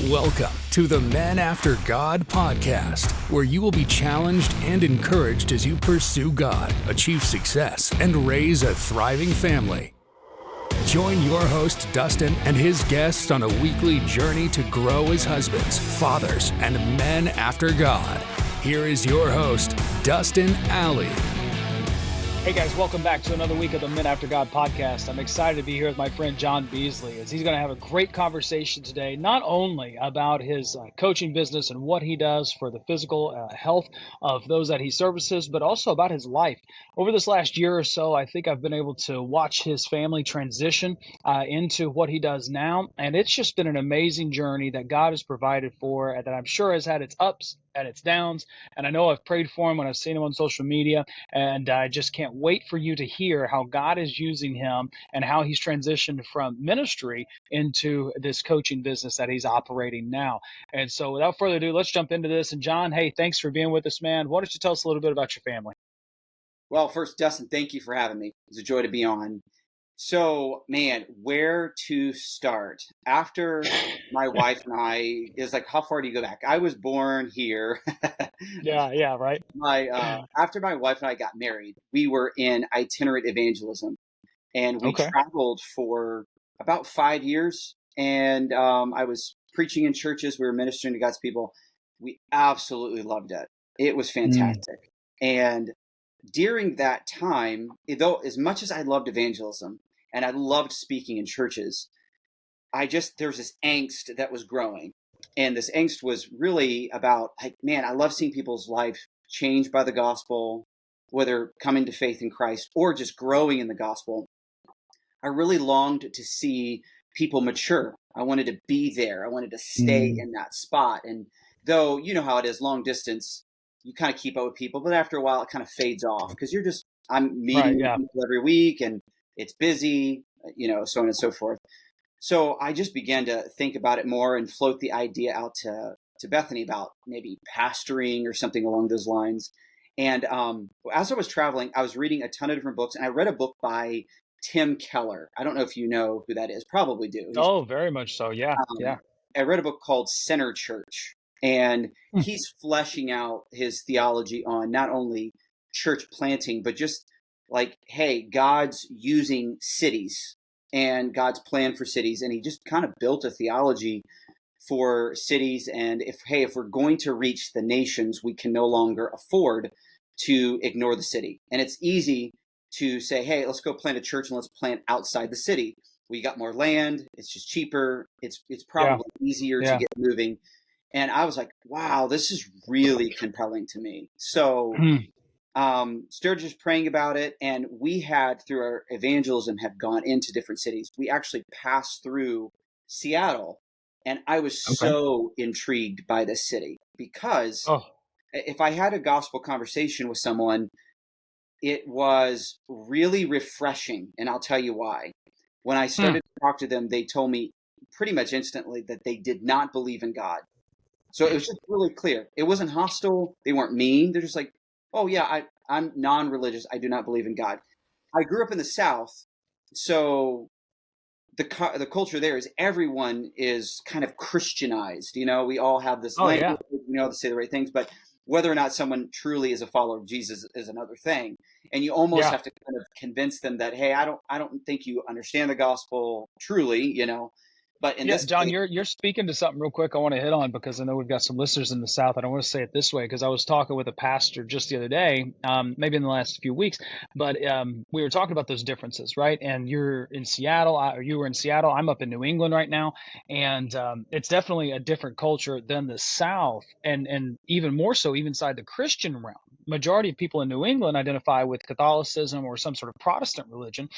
Welcome to the Men After God podcast, where you will be challenged and encouraged as you pursue God, achieve success, and raise a thriving family. Join your host, Dustin, and his guests on a weekly journey to grow as husbands, fathers, and men after God. Here is your host, Dustin Alley. Hey guys, welcome back to another week of the Men After God podcast. I'm excited to be here with my friend Jon Beazley, as he's going to have a great conversation today, not only about his coaching business and what he does for the physical health of those that he services, but also about his life. Over this last year or so, I think I've been able to watch his family transition into what he does now, and it's just been an amazing journey that God has provided for, and that I'm sure has had its ups and its downs. And I know I've prayed for him when I've seen him on social media, and I just can't wait for you to hear how God is using him and how he's transitioned from ministry into this coaching business that he's operating now. And so without further ado, let's jump into this. And Jon, hey, thanks for being with us, man. Why don't you tell us a little bit about your family? Well, first, Dustin, thank you for having me. It's a joy to be on. So, man, where to start? After my wife and I, is like, how far do you go back? I was born here. Yeah, right. After my wife and I got married, we were in itinerant evangelism, and we traveled for about 5 years. And I was preaching in churches. We were ministering to God's people. We absolutely loved it. It was fantastic. And during that time, though, as much as I loved evangelism and I loved speaking in churches, there was this angst that was growing. And this angst was really about, like, man, I love seeing people's life changed by the gospel, whether coming to faith in Christ or just growing in the gospel. I really longed to see people mature. I wanted to be there. I wanted to stay in that spot. And though, you know how it is, long distance, you kind of keep up with people, but after a while it kind of fades off because I'm meeting people every week and it's busy, so on and so forth. So I just began to think about it more and float the idea out to Bethany about maybe pastoring or something along those lines. And as I was traveling, I was reading a ton of different books, and I read a book by Tim Keller. I don't know if you know who that is. Probably do. Very much so. Yeah. I read a book called Center Church. And he's fleshing out his theology on not only church planting, but just like, hey, God's using cities and God's plan for cities. And he just kind of built a theology for cities. And if we're going to reach the nations, we can no longer afford to ignore the city. And it's easy to say, hey, let's go plant a church and let's plant outside the city. We got more land. It's just cheaper. It's probably easier to get moving. And I was like, wow, this is really compelling to me. So started just praying about it. And we had, through our evangelism, have gone into different cities. We actually passed through Seattle. And I was so intrigued by this city because if I had a gospel conversation with someone, it was really refreshing. And I'll tell you why. When I started to talk to them, they told me pretty much instantly that they did not believe in God. So it was just really clear. It wasn't hostile. They weren't mean. They're just like, oh, yeah, I'm non-religious. I do not believe in God. I grew up in the South. So the culture there is everyone is kind of Christianized. We all have this language, to say the right things. But whether or not someone truly is a follower of Jesus is another thing. And you almost have to kind of convince them that, hey, I don't think you understand the gospel truly, But in this Jon, case, you're speaking to something real quick I want to hit on, because I know we've got some listeners in the South. I don't want to say it this way because I was talking with a pastor just the other day, maybe in the last few weeks, but we were talking about those differences, right? And you're in Seattle, or you were in Seattle. I'm up in New England right now, and it's definitely a different culture than the South, and even more so even inside the Christian realm. Majority of people in New England identify with Catholicism or some sort of Protestant religion,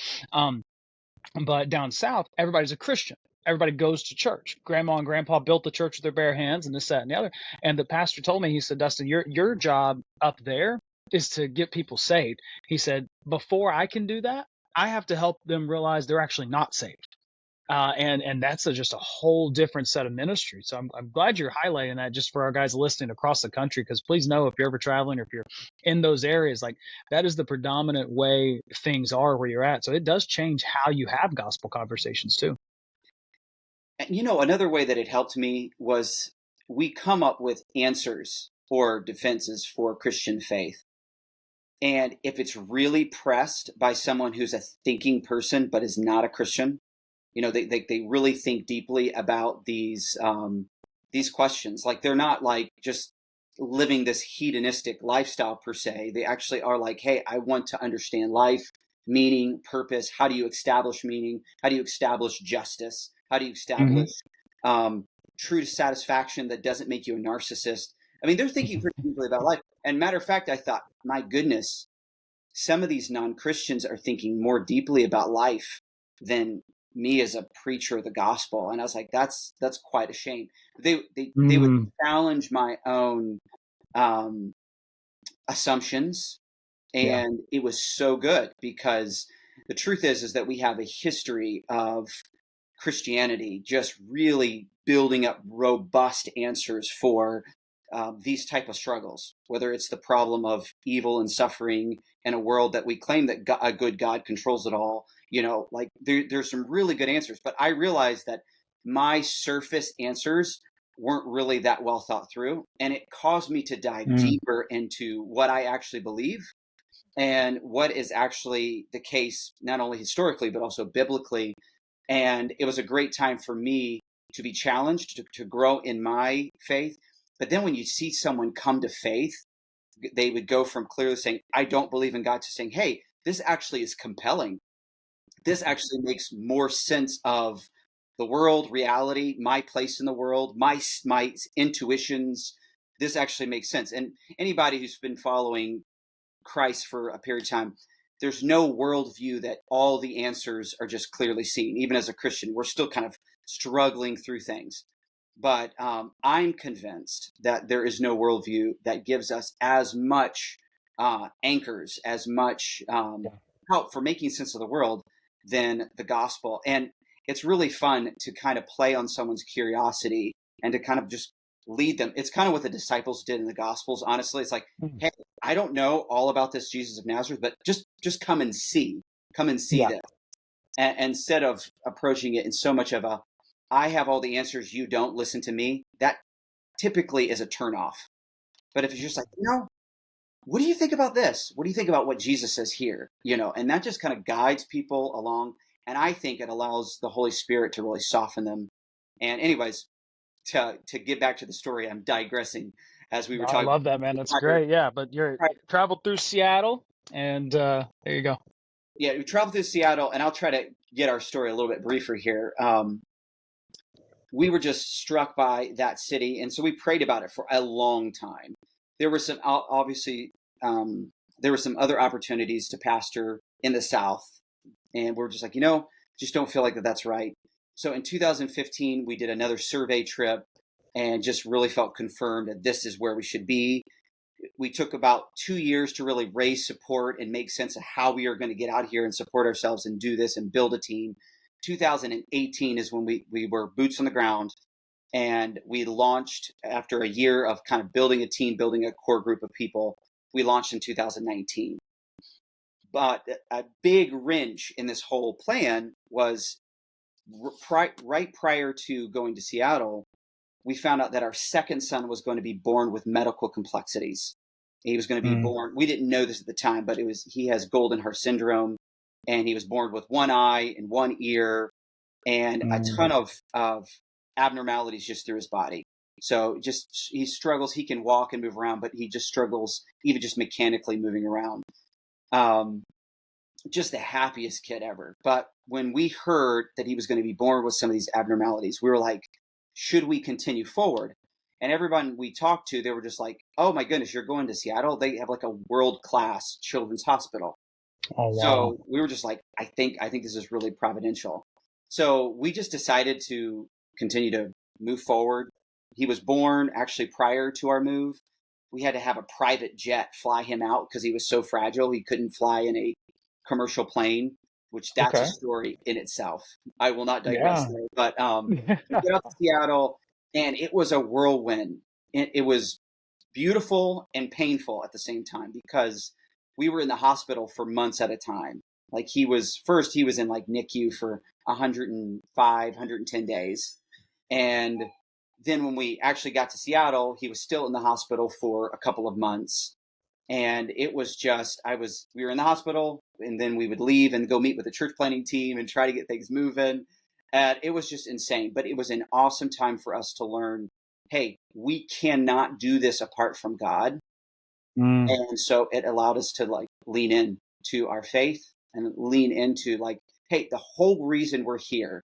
but down South, everybody's a Christian. Everybody goes to church. Grandma and grandpa built the church with their bare hands, and this, that, and the other. And the pastor told me, he said, Dustin, your job up there is to get people saved. He said, before I can do that, I have to help them realize they're actually not saved. And that's just a whole different set of ministry. So I'm glad you're highlighting that just for our guys listening across the country, because please know, if you're ever traveling or if you're in those areas, like, that is the predominant way things are where you're at. So it does change how you have gospel conversations too. Another way that it helped me was we come up with answers or defenses for Christian faith. And if it's really pressed by someone who's a thinking person but is not a Christian, they really think deeply about these questions. Like they're not like just living this hedonistic lifestyle per se. They actually are like, hey, I want to understand life, meaning, purpose. How do you establish meaning? How do you establish justice? How do you establish true satisfaction that doesn't make you a narcissist? I mean, they're thinking pretty deeply about life. And matter of fact, I thought, my goodness, some of these non-Christians are thinking more deeply about life than me as a preacher of the gospel. And I was like, that's quite a shame. They would challenge my own assumptions. And it was so good, because the truth is that we have a history of Christianity just really building up robust answers for these type of struggles, whether it's the problem of evil and suffering in a world that we claim that a good God controls it all. Like there's some really good answers, but I realized that my surface answers weren't really that well thought through, and it caused me to dive deeper into what I actually believe and what is actually the case, not only historically, but also biblically. And it was a great time for me to be challenged, to grow in my faith. But then when you see someone come to faith, they would go from clearly saying, I don't believe in God, to saying, hey, this actually is compelling. This actually makes more sense of the world, reality, my place in the world, my intuitions. This actually makes sense. And anybody who's been following Christ for a period of time, there's no worldview that all the answers are just clearly seen. Even as a Christian, we're still kind of struggling through things. But I'm convinced that there is no worldview that gives us as much anchors, as much help for making sense of the world than the gospel. And it's really fun to kind of play on someone's curiosity and to kind of just lead them. It's kind of what the disciples did in the Gospels. Honestly, it's like, hey, I don't know all about this Jesus of Nazareth, but just come and see this. And instead of approaching it in so much of I have all the answers, you don't, listen to me, that typically is a turnoff. But if it's just like, what do you think about this? What do you think about what Jesus says here? And that just kind of guides people along. And I think it allows the Holy Spirit to really soften them. And anyways, to get back to the story, I'm digressing as we were talking. I love that, man. That's great. Yeah, but you're traveled through Seattle, and there you go. Yeah, we traveled through Seattle, and I'll try to get our story a little bit briefer here. We were just struck by that city, and so we prayed about it for a long time. There were some there were some other opportunities to pastor in the South, and we're just like, just don't feel like that's right. So in 2015, we did another survey trip and just really felt confirmed that this is where we should be. We took about 2 years to really raise support and make sense of how we are going to get out here and support ourselves and do this and build a team. 2018 is when we were boots on the ground, and we launched after a year of kind of building a team, building a core group of people. We launched in 2019. But a big wrench in this whole plan was right prior to going to Seattle, we found out that our second son was going to be born with medical complexities. He was going to be born, we didn't know this at the time, but he has golden heart syndrome, and he was born with one eye and one ear and a ton of abnormalities just through his body. So he struggles. He can walk and move around, but he just struggles even just mechanically moving around. Just the happiest kid ever. But when we heard that he was going to be born with some of these abnormalities, we were like, should we continue forward? And everyone we talked to, they were just like, oh my goodness, you're going to Seattle? They have like a world-class children's hospital. Oh, wow. So we were just like, I think this is really providential. So we just decided to continue to move forward. He was born actually prior to our move. We had to have a private jet fly him out because he was so fragile. He couldn't fly in a commercial plane, which that's a story in itself. I will not digress there. But we get up to Seattle, and it was a whirlwind. It was beautiful and painful at the same time, because we were in the hospital for months at a time. Like he was in like NICU for 105, 110 days. And then when we actually got to Seattle, he was still in the hospital for a couple of months. And it was just, we were in the hospital, and then we would leave and go meet with the church planting team and try to get things moving. And it was just insane, but it was an awesome time for us to learn, hey, we cannot do this apart from God. And so it allowed us to like lean in to our faith and lean into like, hey, the whole reason we're here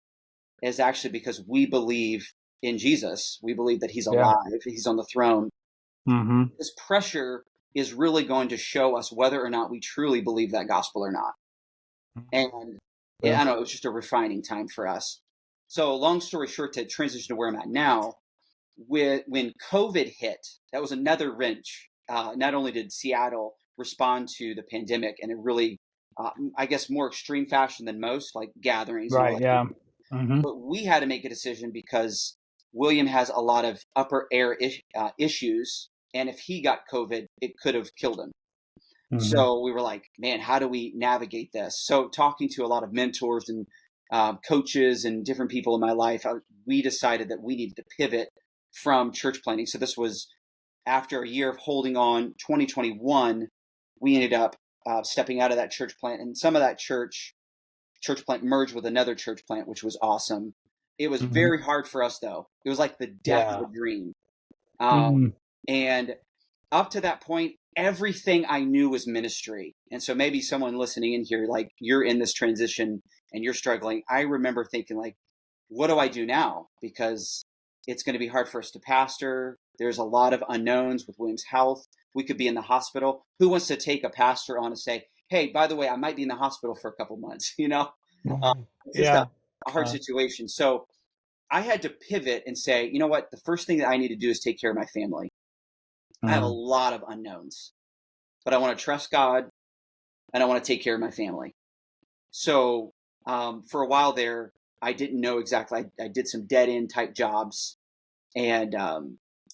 is actually because we believe in Jesus. We believe that he's alive, he's on the throne. This pressure is really going to show us whether or not we truly believe that gospel or not. And I don't know, it was just a refining time for us. So long story short, to transition to where I'm at now, when COVID hit, that was another wrench. Not only did Seattle respond to the pandemic in a really, I guess, more extreme fashion than most, like gatherings. Right, yeah. But we had to make a decision because William has a lot of upper air issues. And if he got COVID, it could have killed him. So we were like, man, how do we navigate this? So talking to a lot of mentors and coaches and different people in my life, we decided that we needed to pivot from church planting. So this was after a year of holding on, 2021, we ended up stepping out of that church plant. And some of that church plant merged with another church plant, which was awesome. It was very hard for us, though. It was like the death of a dream. And up to that point, everything I knew was ministry. And so maybe someone listening in here, like you're in this transition and you're struggling. I remember thinking like, what do I do now? Because it's going to be hard for us to pastor. There's a lot of unknowns with William's health. We could be in the hospital. Who wants to take a pastor on and say, hey, by the way, I might be in the hospital for a couple months, you know? It's just a hard situation. So I had to pivot and say, you know what? The first thing that I need to do is take care of my family. I have a lot of unknowns, but I want to trust God and I want to take care of my family. So for a while there, I didn't know exactly. I did some dead end type jobs. And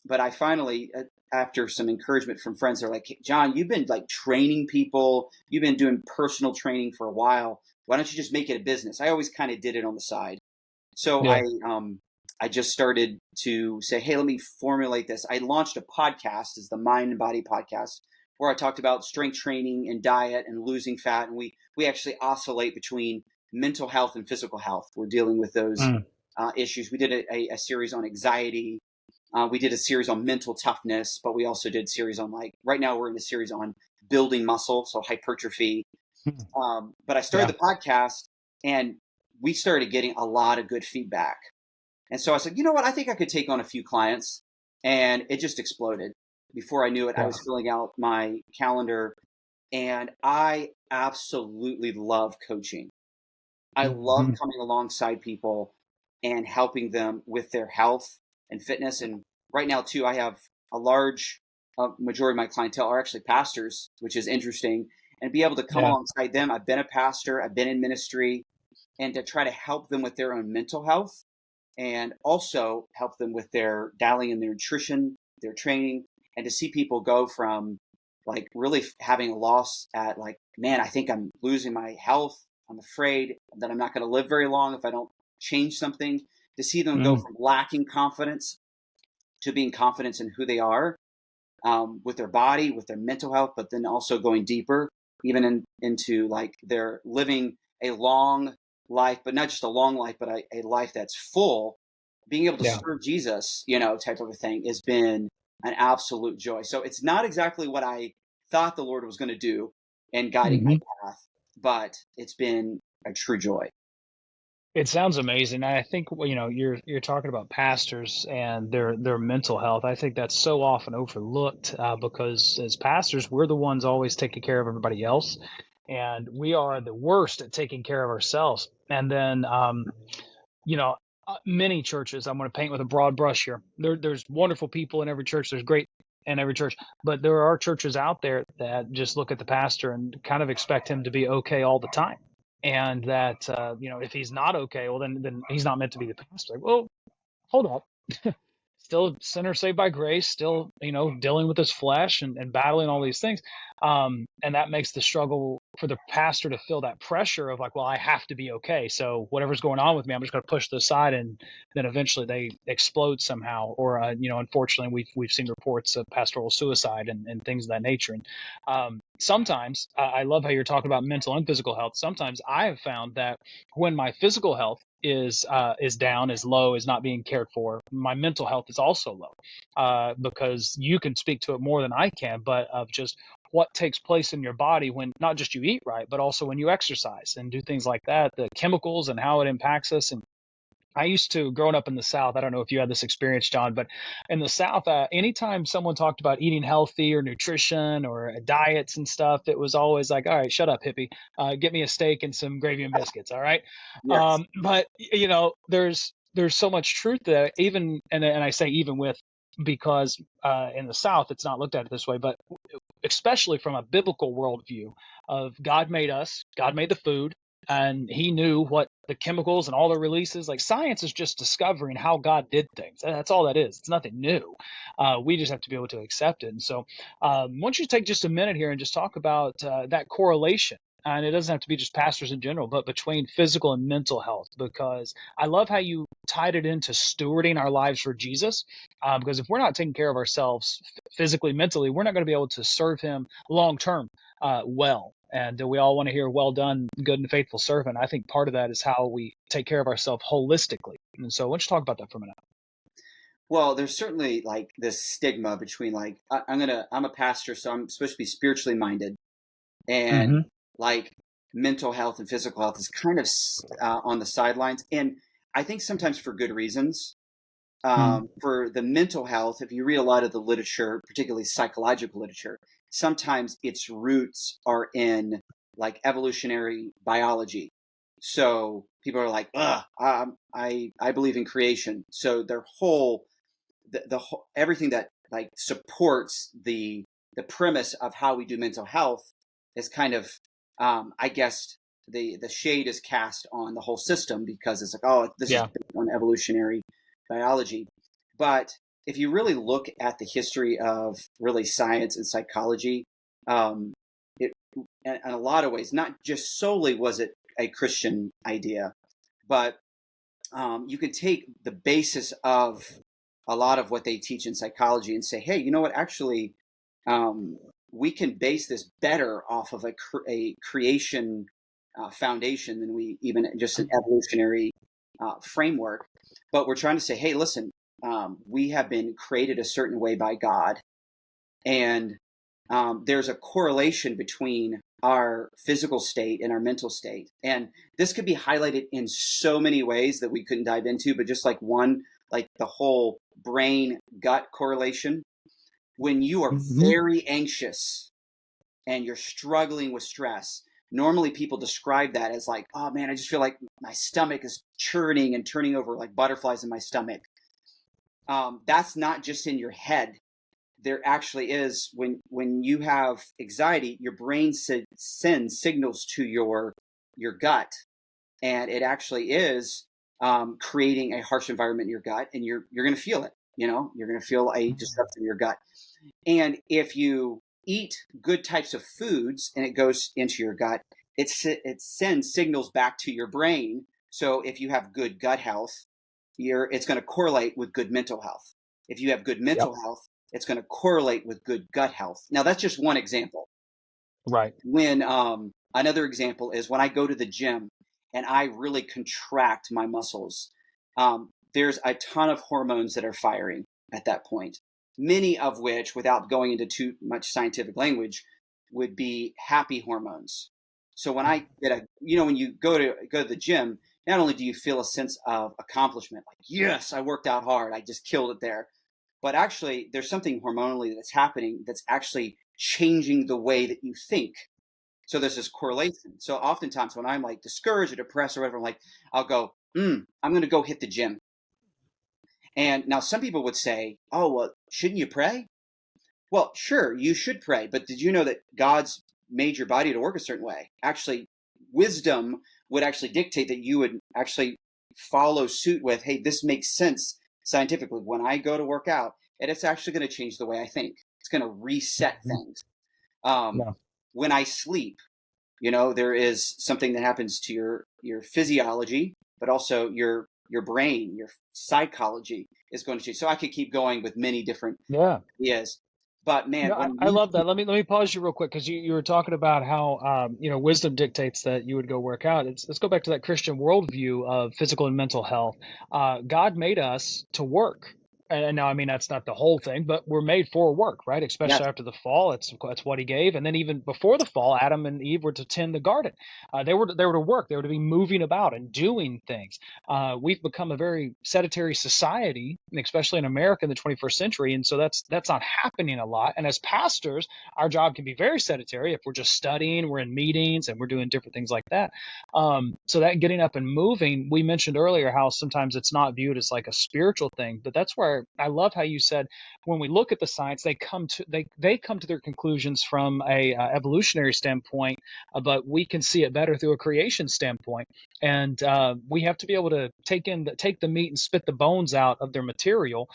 but I finally, after some encouragement from friends, they're like, hey, Jon, you've been like training people. You've been doing personal training for a while. Why don't you just make it a business? I always kind of did it on the side. So I just started to say, hey, let me formulate this. I launched a podcast, is the Mind and Body podcast, where I talked about strength training and diet and losing fat. And we actually oscillate between mental health and physical health. We're dealing with those issues. We did a series on anxiety. We did a series on mental toughness, but we also did series on right now we're in a series on building muscle, so hypertrophy. But I started the podcast and we started getting a lot of good feedback. And so I said, you know what, I think I could take on a few clients, and it just exploded. Before I knew it, I was filling out my calendar, and I absolutely love coaching. I love coming alongside people and helping them with their health and fitness. And right now too, I have a large majority of my clientele are actually pastors, which is interesting, and be able to come alongside them. I've been a pastor, I've been in ministry, and to try to help them with their own mental health and also help them with their dialing in their nutrition, their training, and to see people go from like really having a loss at like, man, I think I'm losing my health. I'm afraid that I'm not going to live very long if I don't change something, to see them go from lacking confidence to being confident in who they are with their body, with their mental health, but then also going deeper, even into like they're living a long life, but not just a long life, but a life that's full, being able to serve Jesus, type of a thing has been an absolute joy. So it's not exactly what I thought the Lord was going to do in guiding my path, but it's been a true joy. It sounds amazing. I think you're talking about pastors and their mental health. I think that's so often overlooked because as pastors, we're the ones always taking care of everybody else, and we are the worst at taking care of ourselves. And then, many churches. I'm going to paint with a broad brush here. There's wonderful people in every church. There's great in every church, but there are churches out there that just look at the pastor and kind of expect him to be okay all the time. And that, if he's not okay, well, then he's not meant to be the pastor. Like, well, hold up. still sinner saved by grace, still, dealing with his flesh and battling all these things. And that makes the struggle for the pastor to feel that pressure of like, well, I have to be okay. So whatever's going on with me, I'm just going to push this aside, and then eventually they explode somehow. Or, unfortunately, we've seen reports of pastoral suicide and things of that nature. And sometimes I love how you're talking about mental and physical health. Sometimes I have found that when my physical health is down, is low, is not being cared for, my mental health is also low, because you can speak to it more than I can, but of just what takes place in your body when not just you eat right, but also when you exercise and do things like that, the chemicals and how it impacts us. And I used to, growing up in the South, I don't know if you had this experience, Jon, but in the South, anytime someone talked about eating healthy or nutrition or diets and stuff, it was always like, all right, shut up, hippie. Get me a steak and some gravy and biscuits. All right. Yes. But, there's so much truth that even, and I say even with, because in the South, it's not looked at this way, but especially from a biblical worldview of God made us, God made the food, and he knew what the chemicals and all the releases, like science is just discovering how God did things. That's all that is. It's nothing new. We just have to be able to accept it. And so why don't you take just a minute here and just talk about that correlation. And it doesn't have to be just pastors in general, but between physical and mental health, because I love how you tied it into stewarding our lives for Jesus. Because if we're not taking care of ourselves physically, mentally, we're not going to be able to serve him long term well. And we all want to hear, well done, good and faithful servant. I think part of that is how we take care of ourselves holistically. And so why don't you talk about that for a minute? Well, there's certainly like this stigma between like I'm a pastor, so I'm supposed to be spiritually minded, and Mm-hmm. like mental health and physical health is kind of on the sidelines, and I think sometimes for good reasons. For the mental health, if you read a lot of the literature, particularly psychological literature, sometimes its roots are in like evolutionary biology. So people are like, "Ugh, I believe in creation." So their whole the whole everything that like supports the premise of how we do mental health is kind of, I guess the shade is cast on the whole system because it's like, oh, this is Yeah. based on evolutionary biology. But if you really look at the history of really science and psychology, it in a lot of ways, not just solely was it a Christian idea, but you can take the basis of a lot of what they teach in psychology and say, hey, you know what? Actually, we can base this better off of a creation foundation than we even just an evolutionary framework. But we're trying to say, hey, listen, we have been created a certain way by God, and there's a correlation between our physical state and our mental state. And this could be highlighted in so many ways that we couldn't dive into, but just like one, like the whole brain gut correlation. When you are Mm-hmm. very anxious and you're struggling with stress, normally people describe that as like, oh man, I just feel like my stomach is churning and turning over like butterflies in my stomach. That's not just in your head. There actually is, when you have anxiety, your brain sends signals to your gut, and it actually is creating a harsh environment in your gut, and you're going to feel it. You're going to feel a disruption in your gut. And if you eat good types of foods and it goes into your gut, it sends signals back to your brain. So if you have good gut health, it's going to correlate with good mental health. If you have good Yep. mental health, it's going to correlate with good gut health. Now, that's just one example. Right. When another example is when I go to the gym and I really contract my muscles, there's a ton of hormones that are firing at that point. Many of which, without going into too much scientific language, would be happy hormones. So when I when you go to the gym, not only do you feel a sense of accomplishment, like, yes, I worked out hard, I just killed it there, but actually there's something hormonally that's happening that's actually changing the way that you think. So there's this correlation. So oftentimes when I'm like discouraged or depressed or whatever, I'm like, I'll go, I'm going to go hit the gym. And now some people would say, oh, well, shouldn't you pray? Well, sure, you should pray. But did you know that God's made your body to work a certain way? Actually, wisdom would actually dictate that you would actually follow suit with, hey, this makes sense scientifically, when I go to work out, and it's actually going to change the way I think. It's going to reset things. Um, Yeah. when I sleep, there is something that happens to your physiology, but also your brain, your psychology is going to change. So I could keep going with many different Yeah. ideas. But man, No, when I you love that. Let me pause you real quick because you were talking about how wisdom dictates that you would go work out. Let's go back to that Christian worldview of physical and mental health. God made us to work. And now, I mean, that's not the whole thing, but we're made for work, right? Especially yes, after the fall, it's what He gave. And then even before the fall, Adam and Eve were to tend the garden. They were to work. They were to be moving about and doing things. We've become a very sedentary society, especially in America in the 21st century, and so that's not happening a lot. And as pastors, our job can be very sedentary if we're just studying, we're in meetings, and we're doing different things like that. So that getting up and moving, we mentioned earlier how sometimes it's not viewed as like a spiritual thing, but that's where I love how you said when we look at the science, they come to their conclusions from a evolutionary standpoint, but we can see it better through a creation standpoint. And we have to be able to take the meat and spit the bones out of their material,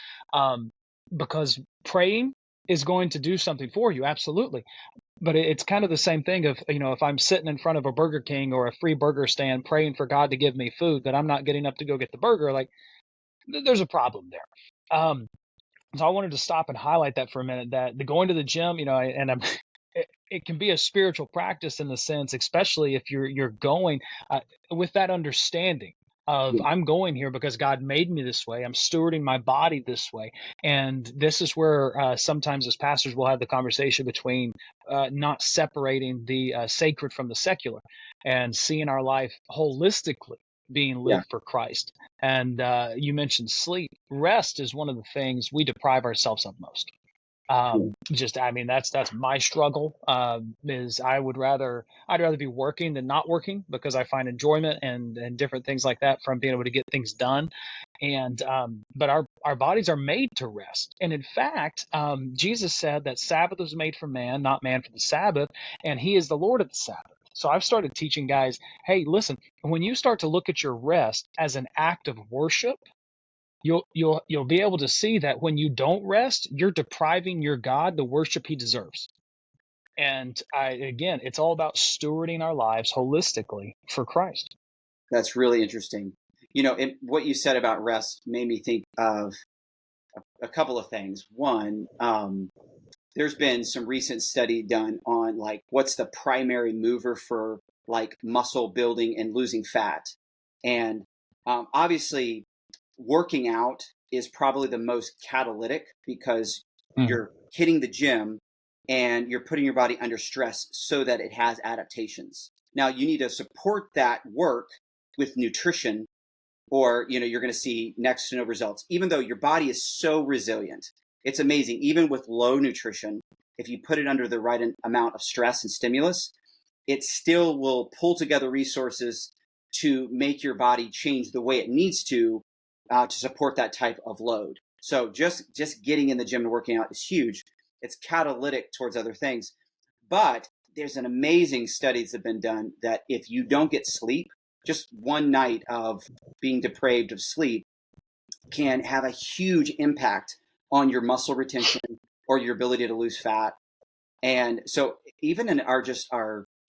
because praying is going to do something for you, absolutely. But it's kind of the same thing of, if I'm sitting in front of a Burger King or a free burger stand praying for God to give me food, that I'm not getting up to go get the burger, like there's a problem there. So I wanted to stop and highlight that for a minute, that the going to the gym, and it can be a spiritual practice in the sense, especially if you're going with that understanding of I'm going here because God made me this way. I'm stewarding my body this way. And this is where sometimes as pastors we'll have the conversation between not separating the sacred from the secular and seeing our life holistically being yeah, lived for Christ. And you mentioned sleep. Rest is one of the things we deprive ourselves of most. yeah, I mean, that's my struggle. Is I'd rather be working than not working because I find enjoyment and different things like that from being able to get things done. And but our bodies are made to rest. And in fact, Jesus said that Sabbath was made for man, not man for the Sabbath, and He is the Lord of the Sabbath. So I've started teaching guys, hey, listen, when you start to look at your rest as an act of worship, you'll be able to see that when you don't rest, you're depriving your God the worship He deserves. And again, it's all about stewarding our lives holistically for Christ. that's really interesting. What you said about rest made me think of a couple of things. One, there's been some recent study done on like what's the primary mover for like muscle building and losing fat, and obviously working out is probably the most catalytic because Mm. you're hitting the gym and you're putting your body under stress so that it has adaptations. Now you need to support that work with nutrition, or you're going to see next to no results, even though your body is so resilient. It's amazing. Even with low nutrition, if you put it under the right amount of stress and stimulus, it still will pull together resources to make your body change the way it needs to support that type of load. So just getting in the gym and working out is huge. It's catalytic towards other things. But there's an amazing studies that have been done that if you don't get sleep, just one night of being depraved of sleep can have a huge impact on your muscle retention or your ability to lose fat. And so even in our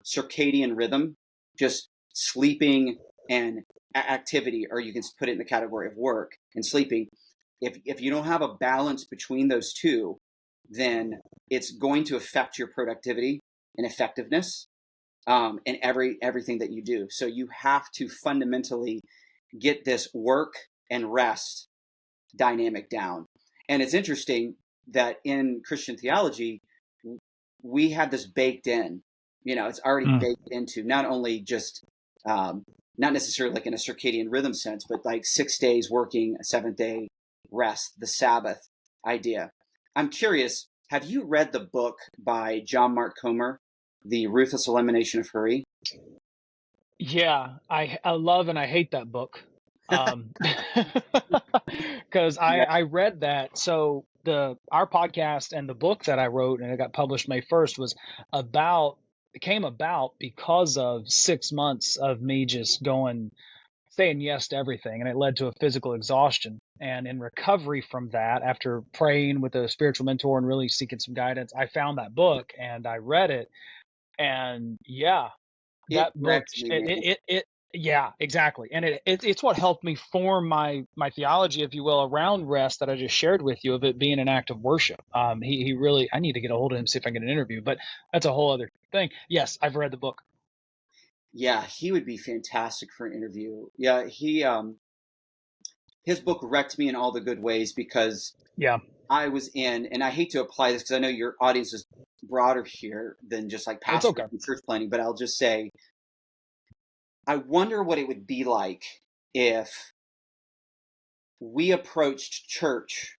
circadian rhythm, just sleeping and activity, or you can put it in the category of work and sleeping. If you don't have a balance between those two, then it's going to affect your productivity and effectiveness in everything that you do. So you have to fundamentally get this work and rest dynamic down. And it's interesting that in Christian theology, we have this baked in. It's already baked into not only just not necessarily like in a circadian rhythm sense, but like 6 days working, a 7th day rest, the Sabbath idea. I'm curious, have you read the book by John Mark Comer, The Ruthless Elimination of Hurry? Yeah, I love and I hate that book. Because Yeah. I read that. So our podcast and the book that I wrote and it got published May 1st was it came about because of 6 months of me just saying yes to everything, and it led to a physical exhaustion. And in recovery from that, after praying with a spiritual mentor and really seeking some guidance, I found that book and I read it. And yeah, It that book, wrecked me, man. yeah, exactly. And it's what helped me form my theology, if you will, around rest that I just shared with you, of it being an act of worship. He really, I need to get a hold of him, see if I can get an interview, but that's a whole other thing. Yes, I've read the book. Yeah, he would be fantastic for an interview. Yeah, his book wrecked me in all the good ways because Yeah, I was in, and I hate to apply this because I know your audience is broader here than just like it's pastors okay. and church planning, but I'll just say, I wonder what it would be like if we approached church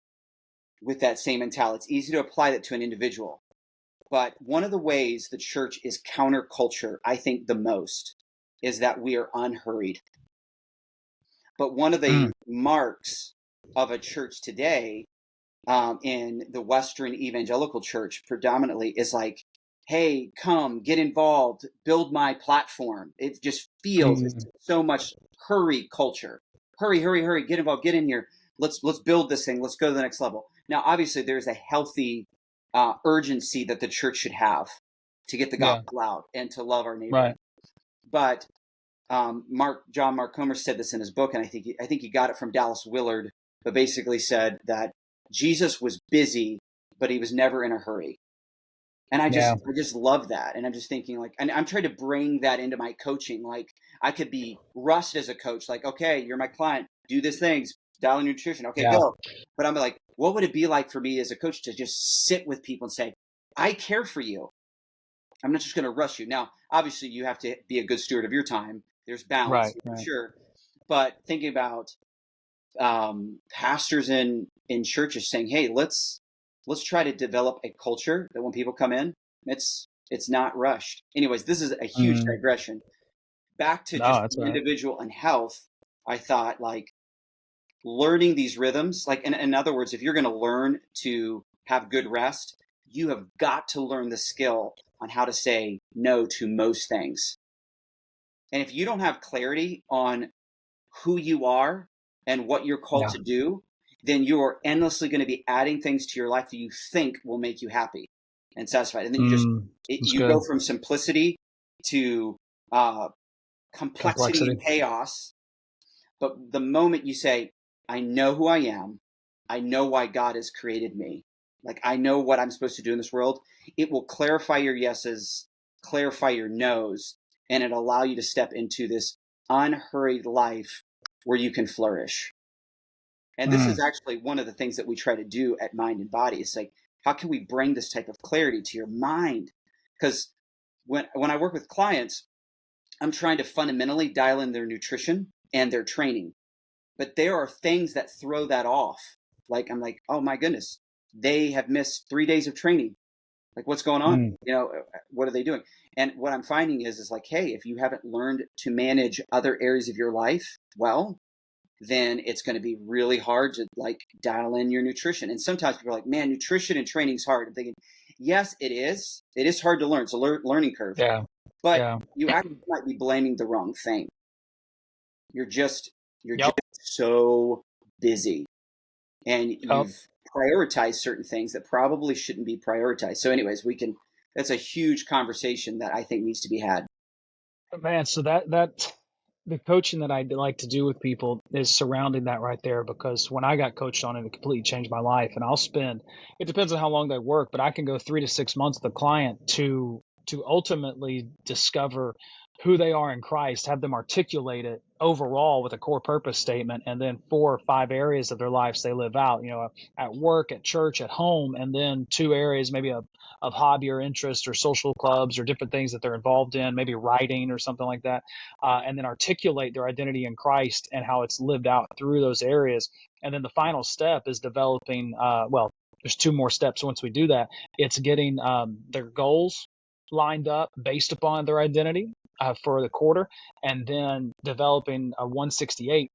with that same mentality. It's easy to apply that to an individual, but one of the ways the church is counterculture, I think the most, is that we are unhurried. But one of the Mm, marks of a church today, in the Western evangelical church predominantly, is like, hey, come, get involved, build my platform. It just feels it's mm, so much hurry culture. Hurry, hurry, hurry, get involved, get in here. Let's build this thing. Let's go to the next level. Now, obviously, there's a healthy urgency that the church should have to get the yeah, gospel out and to love our neighbor. right. But John Mark Comer said this in his book, and I think he got it from Dallas Willard, but basically said that Jesus was busy, but he was never in a hurry. And Yeah, I just love that. And I'm just thinking like, and I'm trying to bring that into my coaching. Like I could be rushed as a coach, like, okay, you're my client, do these things, dial in nutrition. Okay, yeah, go. But I'm like, what would it be like for me as a coach to just sit with people and say, I care for you. I'm not just going to rush you. Now, obviously you have to be a good steward of your time. There's balance right, for right. sure. But thinking about pastors in churches saying, "Hey, let's try to develop a culture that when people come in, it's not rushed." Anyways, this is a huge Mm, digression. Back to no, just that's the all right. individual and health. I thought like learning these rhythms, like in other words, if you're going to learn to have good rest, you have got to learn the skill on how to say no to most things. And if you don't have clarity on who you are and what you're called Yeah. to do, then you are endlessly going to be adding things to your life that you think will make you happy and satisfied. And then That's you go good. from simplicity to uh, complexity and Complexity. chaos. But the moment you say, I know who I am, I know why God has created me, like I know what I'm supposed to do in this world, it will clarify your yeses, clarify your nos, and it allow you to step into this unhurried life where you can flourish. And this is Mm, actually one of the things that we try to do at Mind and Body. It's like, how can we bring this type of clarity to your mind? Because when I work with clients, I'm trying to fundamentally dial in their nutrition and their training. But there are things that throw that off. Like I'm like, oh my goodness, they have missed 3 days of training. Like what's going on? mm, What are they doing? And what I'm finding is like, hey, if you haven't learned to manage other areas of your life well, then it's going to be really hard to like dial in your nutrition. And sometimes people are like, man, nutrition and training is hard. I'm thinking, yes, it is. It is hard to learn. It's a learning curve, yeah, but yeah. you actually might be blaming the wrong thing. You're just, you're just Yep, so busy and yep. you've prioritized certain things that probably shouldn't be prioritized. So anyways, that's a huge conversation that I think needs to be had. Man, so that the coaching that I like to do with people is surrounding that right there, because when I got coached on it, it completely changed my life. And I'll spend, it depends on how long they work, but I can go 3 to 6 months with the client to ultimately discover who they are in Christ, have them articulate it overall with a core purpose statement, and then 4 or 5 areas of their lives they live out, at work, at church, at home, and then 2 areas maybe of hobby or interest or social clubs or different things that they're involved in, maybe writing or something like that, and then articulate their identity in Christ and how it's lived out through those areas. And then the final step is developing, there's 2 more steps once we do that. It's getting their goals lined up based upon their identity for the quarter, and then developing a 168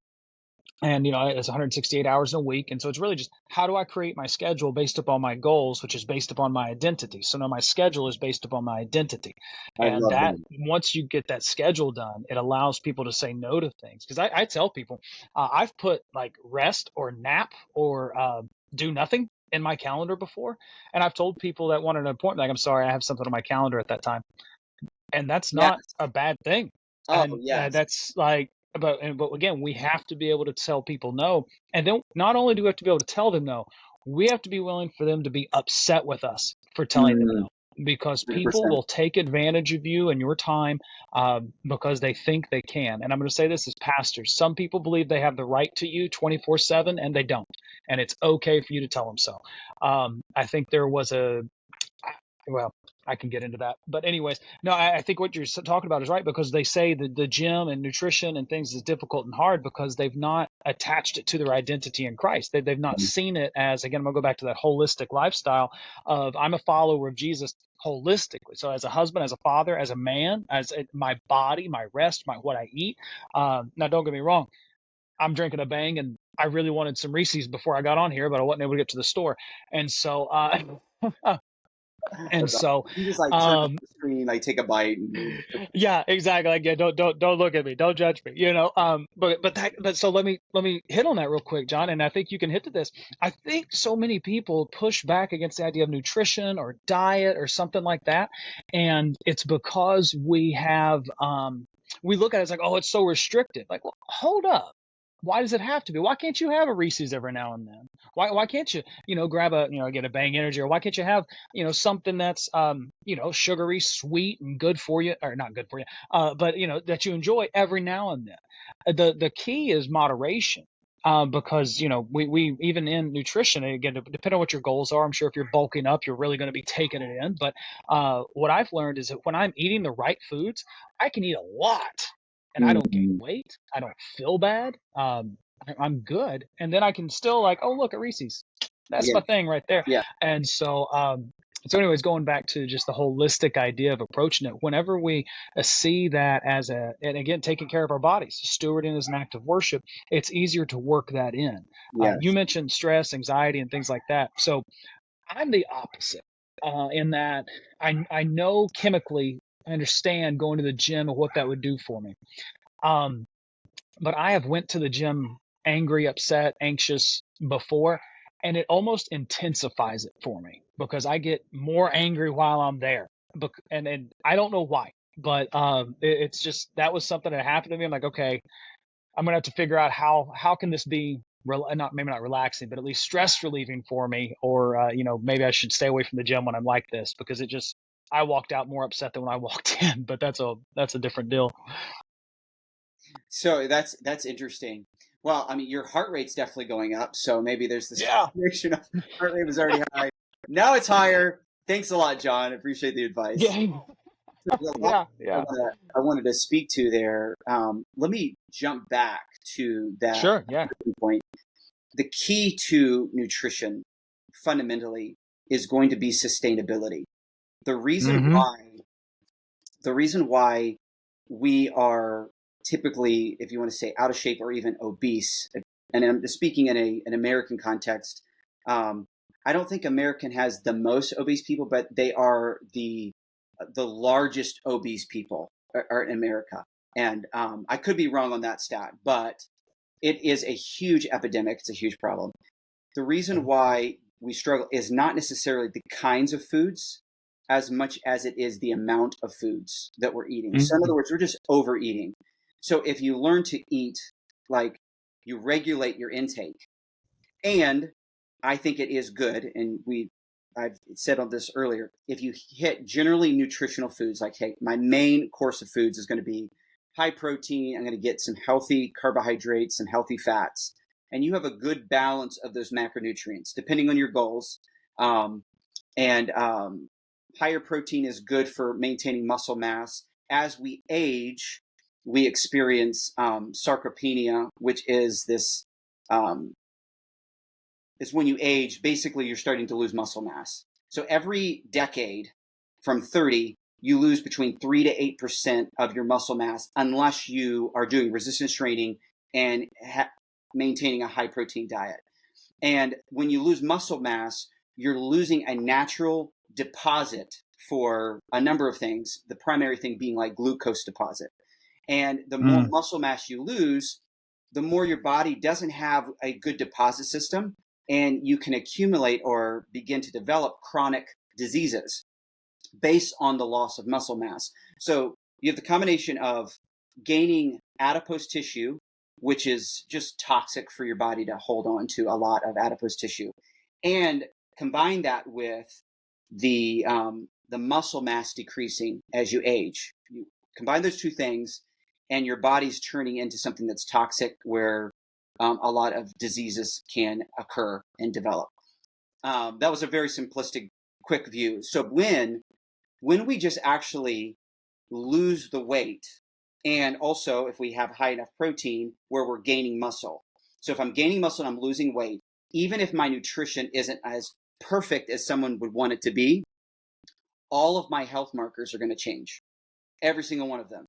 And, it's 168 hours in a week. And so it's really just, how do I create my schedule based upon my goals, which is based upon my identity. So now my schedule is based upon my identity. I And love that that. once you get that schedule done, it allows people to say no to things. Because I tell people, I've put like rest or nap or do nothing in my calendar before. And I've told people that wanted an appointment, like, I'm sorry, I have something on my calendar at that time. And that's Yeah. not a bad thing. Oh, And yes. that's like, but again, we have to be able to tell people no. And then not only do we have to be able to tell them no, we have to be willing for them to be upset with us for telling them no, because people 100%. will take advantage of you and your time because they think they can. And I'm going to say this as pastors: some people believe they have the right to you 24/7, and they don't, and it's okay for you to tell them so. I think there was well, I can get into that. But anyways, no, I think what you're talking about is right, because they say that the gym and nutrition and things is difficult and hard because they've not attached it to their identity in Christ. They've not seen it as, again, I'm going to go back to that holistic lifestyle of, I'm a follower of Jesus holistically. So as a husband, as a father, as a man, my body, my rest, what I eat. Now, don't get me wrong. I'm drinking a Bang, and I really wanted some Reese's before I got on here, but I wasn't able to get to the store. And so, and That's awesome. so, You just like turn off um, the screen, like take a bite. yeah, exactly. Like, yeah, don't look at me, don't judge me, but so let me hit on that real quick, John, and I think you can hit to this. I think so many people push back against the idea of nutrition or diet or something like that, and it's because we look at it as like, oh, it's so restrictive. Like, well, hold up. Why does it have to be? Why can't you have a Reese's every now and then? Why can't you, grab get a Bang Energy, or why can't you have, something that's, sugary, sweet, and good for you, or not good for you, but, that you enjoy every now and then. The key is moderation. Because we even in nutrition, again, depending on what your goals are, I'm sure if you're bulking up, you're really going to be taking it in. But what I've learned is that when I'm eating the right foods, I can eat a lot, and I don't gain Mhm. weight. I don't feel bad. I'm good, and then I can still, like, oh, look at Reese's. That's Yeah, my thing right there. yeah, And so anyways, going back to just the holistic idea of approaching it, whenever we see that as and again, taking care of our bodies, stewarding as an act of worship, it's easier to work that in. You yes. mentioned stress, anxiety, and things like that. So I'm the opposite, in that I know chemically, I understand going to the gym and what that would do for me. Um, but I have went to the gym angry, upset, anxious before, and it almost intensifies it for me because I get more angry while I'm there. And I don't know why, but it's just, that was something that happened to me. I'm like, okay, I'm gonna have to figure out how can this be not, maybe not relaxing, but at least stress relieving for me, or maybe I should stay away from the gym when I'm like this, because I walked out more upset than when I walked in. But that's a different deal. So that's interesting. Well, I mean, your heart rate's definitely going up, so maybe there's this Yeah. connection of heart rate was already high. Now it's higher. Thanks a lot, John. Appreciate the advice. Yeah. There's a lot Yeah. I wanted to speak to there. Let me jump back to that Sure. Yeah. point. The key to nutrition fundamentally is going to be sustainability. The reason Mm-hmm. why the reason why we are typically, if you want to say, out of shape or even obese, and I'm speaking in an American context, I don't think American has the most obese people, but they are the largest obese people are in America. And I could be wrong on that stat, but it is a huge epidemic. It's a huge problem. The reason why we struggle is not necessarily the kinds of foods as much as it is the amount of foods that we're eating. So in Mm-hmm. other words, we're just overeating. So if you learn to eat, like, you regulate your intake, and I think it is good, and I've said on this earlier, if you hit generally nutritional foods, like, hey, my main course of foods is going to be high protein, I'm going to get some healthy carbohydrates, some healthy fats, and you have a good balance of those macronutrients, depending on your goals. And higher protein is good for maintaining muscle mass. As we age, we experience sarcopenia, which is this is when you age, basically you're starting to lose muscle mass. So every decade from 30, you lose between 3 to 8% of your muscle mass unless you are doing resistance training and maintaining a high protein diet. And when you lose muscle mass, you're losing a natural deposit for a number of things, the primary thing being like glucose deposit. And the more muscle mass you lose, the more your body doesn't have a good deposit system, and you can accumulate or begin to develop chronic diseases based on the loss of muscle mass. So you have the combination of gaining adipose tissue, which is just toxic for your body to hold on to a lot of adipose tissue, and combine that with the muscle mass decreasing as you age. You combine those two things, and your body's turning into something that's toxic, where a lot of diseases can occur and develop. That was a very simplistic, quick view. So when we just actually lose the weight, and also if we have high enough protein where we're gaining muscle. So if I'm gaining muscle and I'm losing weight, even if my nutrition isn't as perfect as someone would want it to be, all of my health markers are going to change. Every single one of them.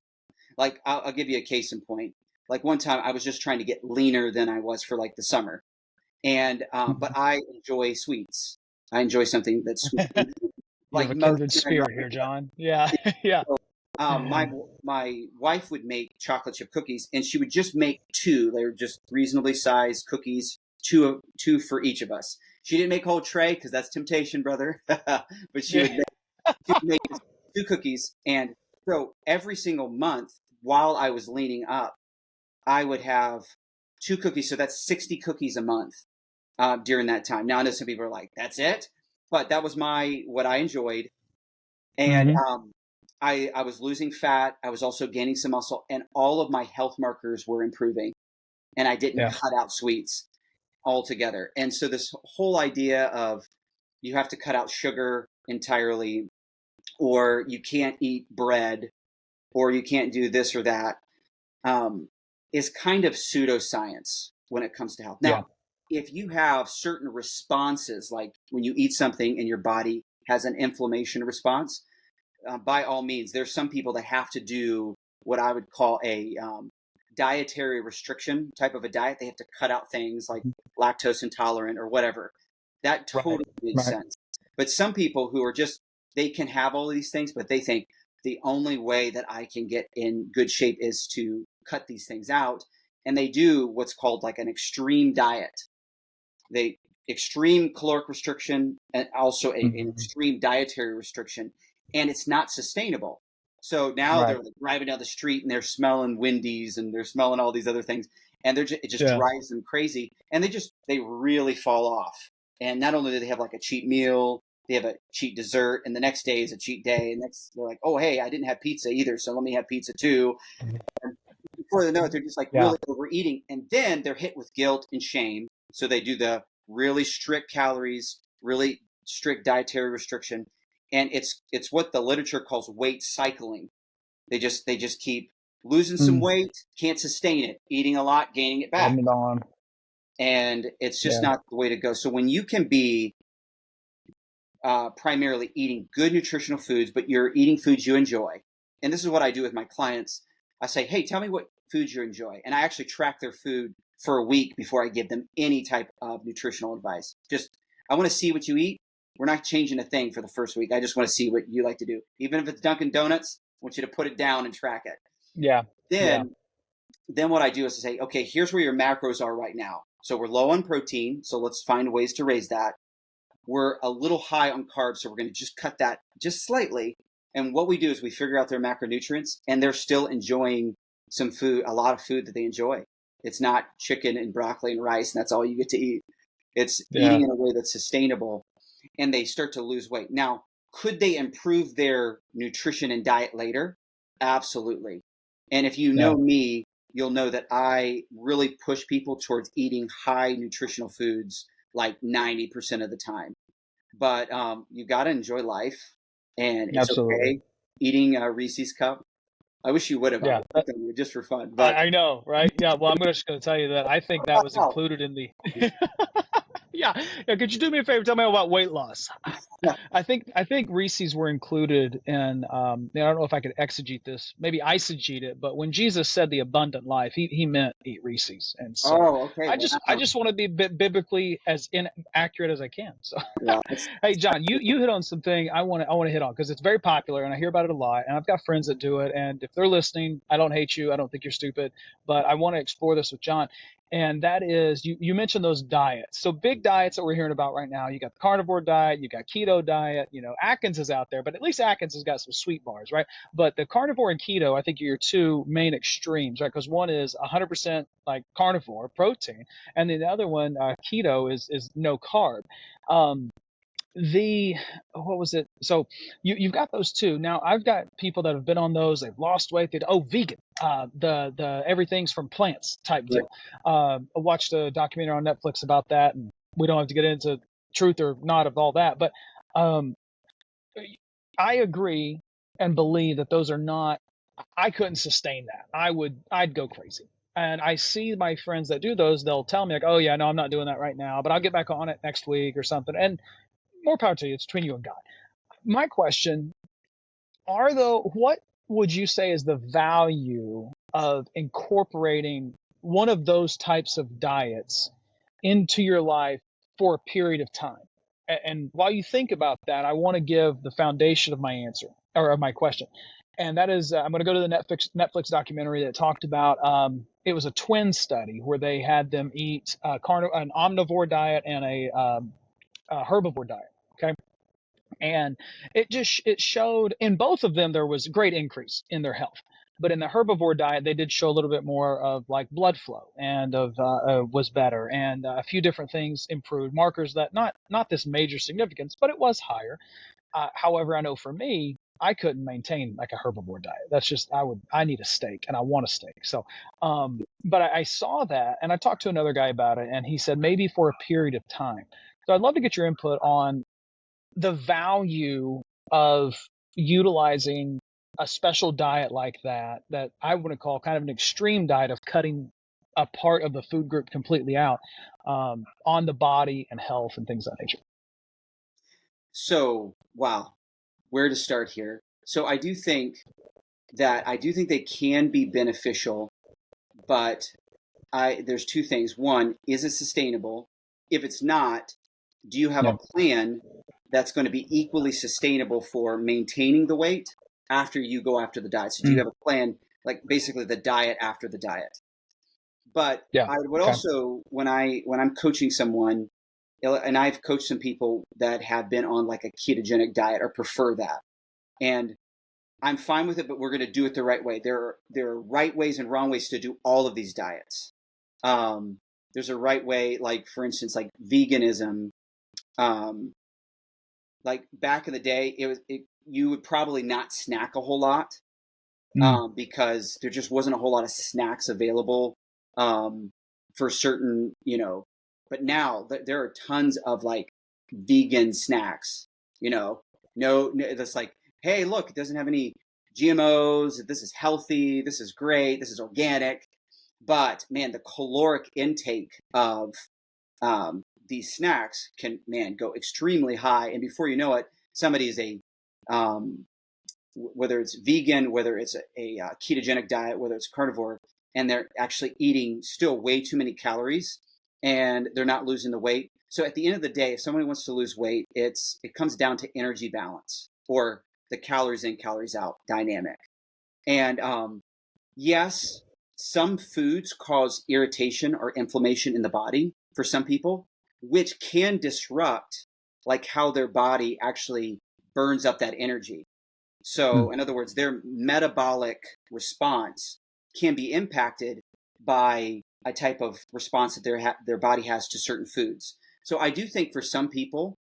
Like, I'll give you a case in point. Like one time I was just trying to get leaner than I was for like the summer. And, but I enjoy sweets. I enjoy something that's sweet. Like a kindred spirit here, John. Yeah. Yeah. So, my wife would make chocolate chip cookies, and she would just make two. They were just reasonably sized cookies, two for each of us. She didn't make a whole tray because that's temptation, brother. But she would make two cookies. And so every single month while I was leaning up, I would have two cookies. So that's 60 cookies a month during that time. Now I know some people are like, that's it. But that was what I enjoyed. And I was losing fat. I was also gaining some muscle, and all of my health markers were improving, and I didn't cut out sweets altogether. And so this whole idea of you have to cut out sugar entirely, or you can't eat bread, or you can't do this or that, is kind of pseudoscience when it comes to health. Now, if you have certain responses, like when you eat something and your body has an inflammation response, by all means, there's some people that have to do what I would call a dietary restriction type of a diet. They have to cut out things like lactose intolerant or whatever. That totally makes sense. But some people who are just, they can have all of these things, but they think the only way that I can get in good shape is to cut these things out. And they do what's called like an extreme diet. Extreme caloric restriction, and also an extreme dietary restriction. And it's not sustainable. So now they're like driving down the street and they're smelling Wendy's and they're smelling all these other things, and it just drives them crazy. And they really fall off. And not only do they have like a cheat meal, they have a cheat dessert, and the next day is a cheat day. And they're like, oh, hey, I didn't have pizza either, so let me have pizza too. And before they know it, they're just like really overeating. And then they're hit with guilt and shame. So they do the really strict calories, really strict dietary restriction. And it's what the literature calls weight cycling. They just keep losing some weight, can't sustain it, eating a lot, gaining it back. And it's just not the way to go. So when you can be primarily eating good nutritional foods, but you're eating foods you enjoy. And this is what I do with my clients. I say, hey, tell me what foods you enjoy. And I actually track their food for a week before I give them any type of nutritional advice. I want to see what you eat. We're not changing a thing for the first week. I just want to see what you like to do. Even if it's Dunkin' Donuts, I want you to put it down and track it. Then what I do is to say, okay, here's where your macros are right now. So we're low on protein, so let's find ways to raise that. We're a little high on carbs, so we're going to just cut that just slightly. And what we do is we figure out their macronutrients, and they're still enjoying some food, a lot of food that they enjoy. It's not chicken and broccoli and rice, and that's all you get to eat. It's eating in a way that's sustainable, and they start to lose weight. Now, could they improve their nutrition and diet later? Absolutely. And if you know me, you'll know that I really push people towards eating high nutritional foods like 90% of the time. But you got to enjoy life, and it's okay eating a Reese's cup. I wish you would have. Just for fun. But I know, right? Yeah. Well, I'm just going to tell you that I think that was included in the. Yeah. Could you do me a favor? Tell me about weight loss. Yeah. I think Reese's were included in. I don't know if I could exegete this, maybe eisegete it, but when Jesus said the abundant life, he meant eat Reese's, and so Oh, okay. I Wow. just want to be biblically as inaccurate as I can. So, Yeah. hey, John, you hit on something I want to hit on because it's very popular and I hear about it a lot, and I've got friends that do it, and if they're listening, I don't hate you, I don't think you're stupid, but I want to explore this with John. And that is, you mentioned those diets. So big diets that we're hearing about right now. You got the carnivore diet, you got keto diet. Atkins is out there, but at least Atkins has got some sweet bars, right? But the carnivore and keto, I think, are your two main extremes, right? Because one is 100% like carnivore protein, and then the other one, keto, is no carb. Um, the what was it? So you've got those two. Now I've got people that have been on those. They've lost weight. Vegan. The everything's from plants type Right. deal. I watched a documentary on Netflix about that, and we don't have to get into truth or not of all that. But um, I agree and believe that those are not. I couldn't sustain that. I'd go crazy. And I see my friends that do those. They'll tell me like, "Oh yeah, no, I'm not doing that right now, but I'll get back on it next week or something." And more power to you. It's between you and God. My question, what would you say is the value of incorporating one of those types of diets into your life for a period of time? And while you think about that, I want to give the foundation of my answer or of my question. And that is, I'm going to go to the Netflix documentary that talked about. It was a twin study where they had them eat an omnivore diet and a herbivore diet. Okay, and it showed in both of them there was a great increase in their health, but in the herbivore diet they did show a little bit more of like blood flow and of was better, and a few different things improved, markers that not this major significance, but it was higher. However, I know for me, I couldn't maintain like a herbivore diet. That's just I need a steak and I want a steak. So but I saw that and I talked to another guy about it, and he said maybe for a period of time. So I'd love to get your input on the value of utilizing a special diet like that I want to call kind of an extreme diet of cutting a part of the food group completely out, on the body and health and things of that nature. So, wow, where to start here? So I do think they can be beneficial, but there's two things. One, is it sustainable? If it's not, do you have Yeah. a plan that's going to be equally sustainable for maintaining the weight after you go after the diet? So do you have a plan, like basically the diet after the diet? But Yeah. I would Okay. also, when I'm coaching someone, and I've coached some people that have been on like a ketogenic diet or prefer that, and I'm fine with it, but we're going to do it the right way. There are right ways and wrong ways to do all of these diets. There's a right way, like for instance, like veganism. Like back in the day, you would probably not snack a whole lot, because there just wasn't a whole lot of snacks available, for certain, But now there are tons of like vegan snacks, no, that's like, hey, look, it doesn't have any GMOs. This is healthy. This is great. This is organic. But man, the caloric intake of these snacks can, man, go extremely high. And before you know it, somebody is whether it's vegan, whether it's a ketogenic diet, whether it's carnivore, and they're actually eating still way too many calories, and they're not losing the weight. So at the end of the day, if somebody wants to lose weight, it comes down to energy balance, or the calories in, calories out dynamic. And yes, some foods cause irritation or inflammation in the body for some people, which can disrupt like how their body actually burns up that energy. So in other words, their metabolic response can be impacted by a type of response that their body has to certain foods. So I do think for some people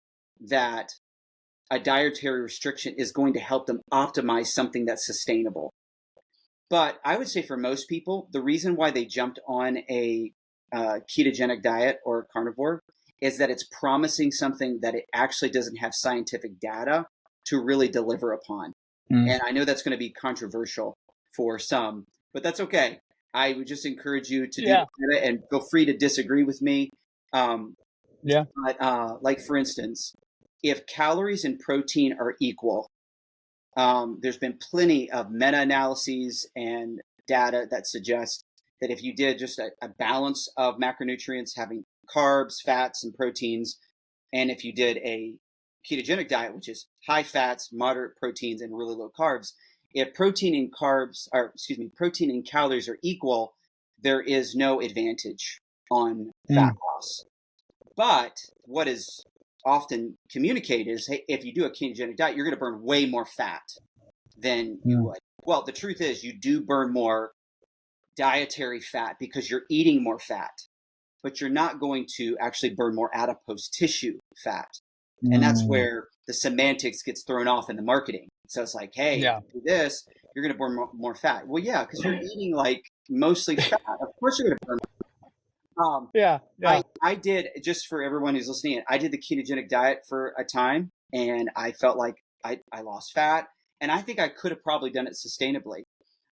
that a dietary restriction is going to help them optimize something that's sustainable. But I would say for most people, the reason why they jumped on a ketogenic diet or carnivore is that it's promising something that it actually doesn't have scientific data to really deliver upon. And I know that's going to be controversial for some, but that's okay. I would just encourage you to do that, and feel free to disagree with me. Yeah. But like for instance, if calories and protein are equal, there's been plenty of meta-analyses and data that suggest that if you did just a balance of macronutrients, having carbs, fats, and proteins, and if you did a ketogenic diet, which is high fats, moderate proteins, and really low carbs, if protein and calories are equal, there is no advantage on fat loss. But what is often communicated is, hey, if you do a ketogenic diet, you're going to burn way more fat than you would. Well, the truth is you do burn more dietary fat because you're eating more fat, but you're not going to actually burn more adipose tissue fat. And that's where the semantics gets thrown off in the marketing. So it's like, hey, if you do this, you're going to burn more fat. Well, yeah, because you're eating like mostly fat. Of course you're going to burn. I did, just for everyone who's listening, I did the ketogenic diet for a time, and I felt like I lost fat, and I think I could have probably done it sustainably,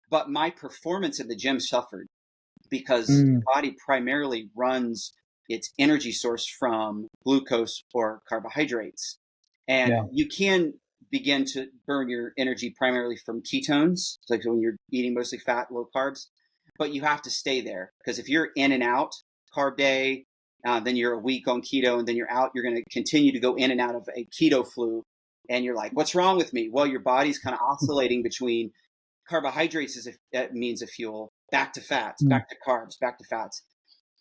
but my performance in the gym suffered because the body primarily runs its energy source from glucose or carbohydrates, and you can begin to burn your energy primarily from ketones, like when you're eating mostly fat, low carbs, but you have to stay there, because if you're in and out, carb day, then you're a week on keto, and then you're out, you're going to continue to go in and out of a keto flu. And you're like, what's wrong with me? Well, your body's kind of oscillating between carbohydrates as a means of fuel, back to fats, back to carbs, back to fats.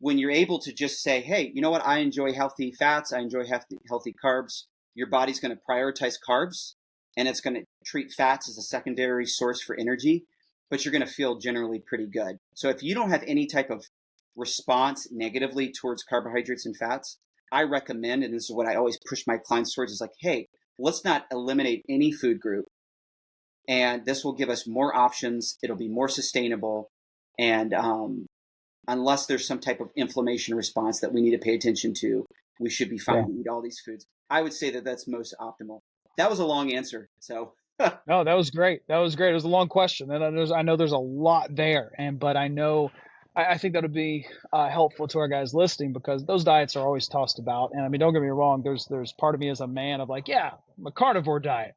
When you're able to just say, hey, you know what? I enjoy healthy fats. I enjoy healthy carbs. Your body's going to prioritize carbs, and it's going to treat fats as a secondary source for energy, but you're going to feel generally pretty good. So if you don't have any type of response negatively towards carbohydrates and fats, I recommend, and this is what I always push my clients towards, is like, hey, let's not eliminate any food group. And this will give us more options. It'll be more sustainable. And unless there's some type of inflammation response that we need to pay attention to, we should be fine to eat all these foods. I would say that that's most optimal. That was a long answer. So no, that was great. That was great. It was a long question, and I know there's a lot there, but I think that would be helpful to our guys listening, because those diets are always tossed about. And I mean, don't get me wrong. There's part of me as a man of like, a carnivore diet,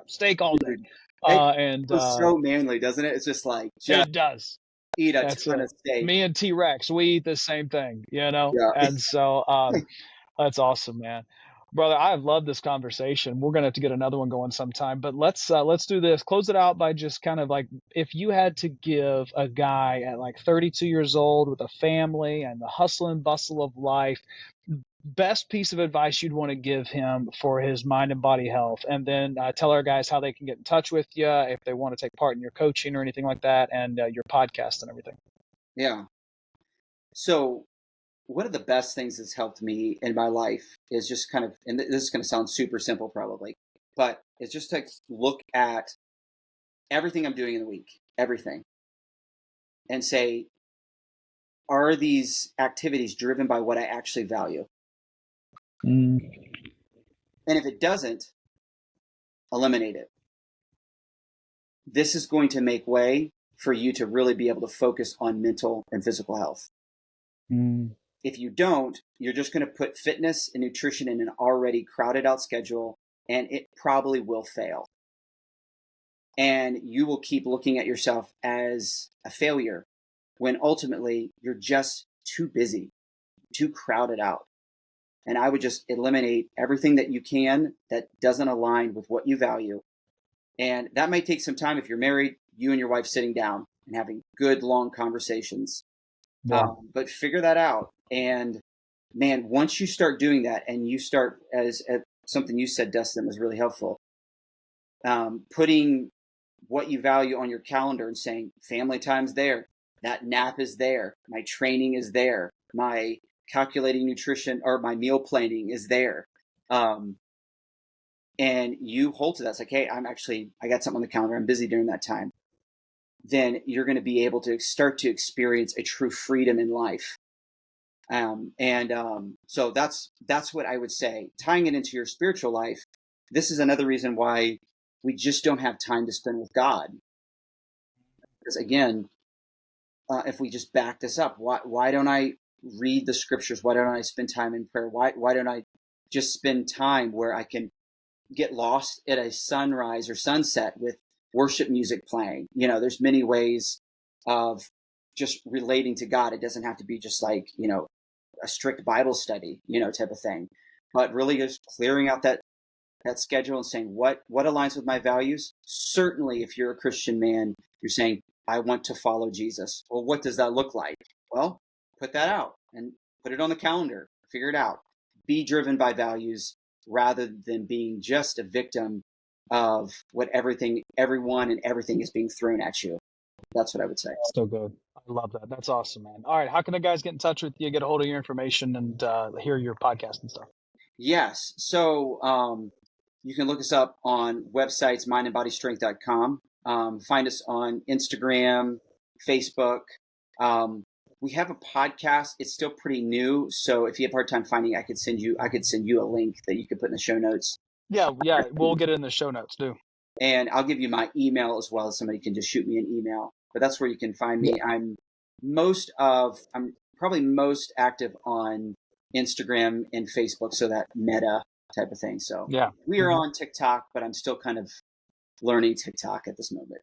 steak all day, it feels so manly, doesn't it? It's just like it does. Eat a ton of steak. Me and T-Rex, we eat the same thing, and so that's awesome, man. Brother, I've loved this conversation. We're going to have to get another one going sometime, but let's do this. Close it out by just kind of like, if you had to give a guy at like 32 years old with a family and the hustle and bustle of life, best piece of advice you'd want to give him for his mind and body health, and then tell our guys how they can get in touch with you if they want to take part in your coaching or anything like that, and your podcast and everything. Yeah. So one of the best things that's helped me in my life is just kind of, and this is going to sound super simple probably, but it's just to look at everything I'm doing in the week, everything, and say, are these activities driven by what I actually value? And if it doesn't, eliminate it. This is going to make way for you to really be able to focus on mental and physical health. If you don't, you're just going to put fitness and nutrition in an already crowded out schedule, and it probably will fail. And you will keep looking at yourself as a failure when ultimately you're just too busy, too crowded out. And I would just eliminate everything that you can that doesn't align with what you value. And that might take some time if you're married, you and your wife sitting down and having good, long conversations. But figure that out. And man, once you start doing that, and you start, as something you said, Dustin, was really helpful, putting what you value on your calendar and saying, family time's there, that nap is there, my training is there, my calculating nutrition or my meal planning is there. And you hold to that. It's like, hey, I got something on the calendar, I'm busy during that time. Then you're going to be able to start to experience a true freedom in life. So that's what I would say. Tying it into your spiritual life, this is another reason why we just don't have time to spend with God. Because again, if we just back this up, why don't I read the scriptures? Why don't I spend time in prayer? Why don't I just spend time where I can get lost at a sunrise or sunset with worship music playing. There's many ways of just relating to God. It doesn't have to be just like, a strict Bible study, type of thing, but really just clearing out that schedule and saying what aligns with my values. Certainly, if you're a Christian man, you're saying, I want to follow Jesus. Well, what does that look like? Well, put that out and put it on the calendar, figure it out. Be driven by values rather than being just a victim of what everyone and everything is being thrown at you. That's what I would say. So good. I love that. That's awesome, man. All right. How can the guys get in touch with you, get a hold of your information, and hear your podcast and stuff? Yes. So you can look us up on websites, mindandbodystrength.com. Find us on Instagram, Facebook. We have a podcast. It's still pretty new, so if you have a hard time finding it, I could send you a link that you could put in the show notes. Yeah, we'll get it in the show notes too. And I'll give you my email as well. Somebody can just shoot me an email. But that's where you can find me. Yeah. I'm probably most active on Instagram and Facebook, so that Meta type of thing. So we are on TikTok, but I'm still kind of learning TikTok at this moment.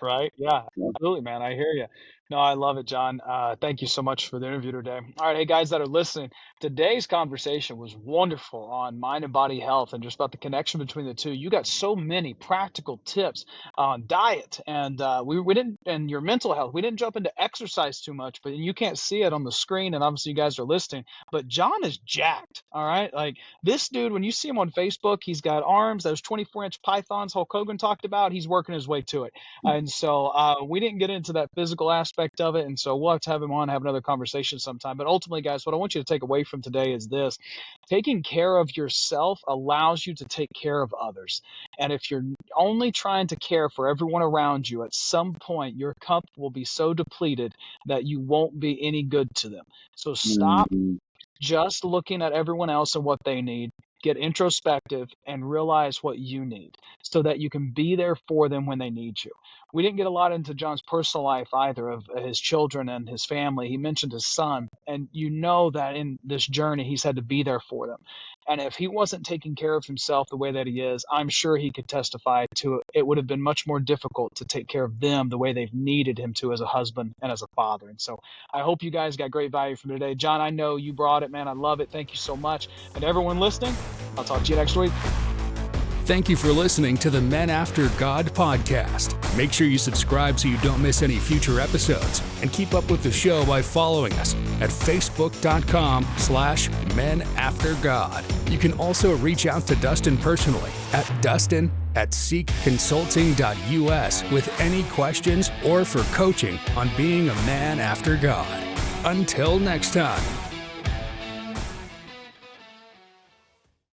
Right? Yeah, absolutely, man. I hear you. No, I love it, Jon. Thank you so much for the interview today. All right, hey guys that are listening, today's conversation was wonderful on mind and body health and just about the connection between the two. You got so many practical tips on diet and we didn't, and your mental health. We didn't jump into exercise too much, but you can't see it on the screen, and obviously you guys are listening. But Jon is jacked. All right, like this dude, when you see him on Facebook, he's got arms. Those 24-inch pythons Hulk Hogan talked about. He's working his way to it, and so we didn't get into that physical aspect of it, and so we'll have to have him on, have another conversation sometime. But ultimately, guys, what I want you to take away from today is this: taking care of yourself allows you to take care of others. And if you're only trying to care for everyone around you, at some point your cup will be so depleted that you won't be any good to them. So stop just looking at everyone else and what they need. Get introspective and realize what you need so that you can be there for them when they need you. We didn't get a lot into Jon's personal life either, of his children and his family. He mentioned his son, and you know that in this journey he's had to be there for them. And if he wasn't taking care of himself the way that he is, I'm sure he could testify to it. It would have been much more difficult to take care of them the way they've needed him to as a husband and as a father. And so I hope you guys got great value from today. Jon, I know you brought it, man. I love it. Thank you so much. And everyone listening, I'll talk to you next week. Thank you for listening to the Men After God podcast. Make sure you subscribe so you don't miss any future episodes, and keep up with the show by following us at facebook.com/menaftergod. You can also reach out to Dustin personally at dustin@seekconsulting.us with any questions or for coaching on being a man after God. Until next time.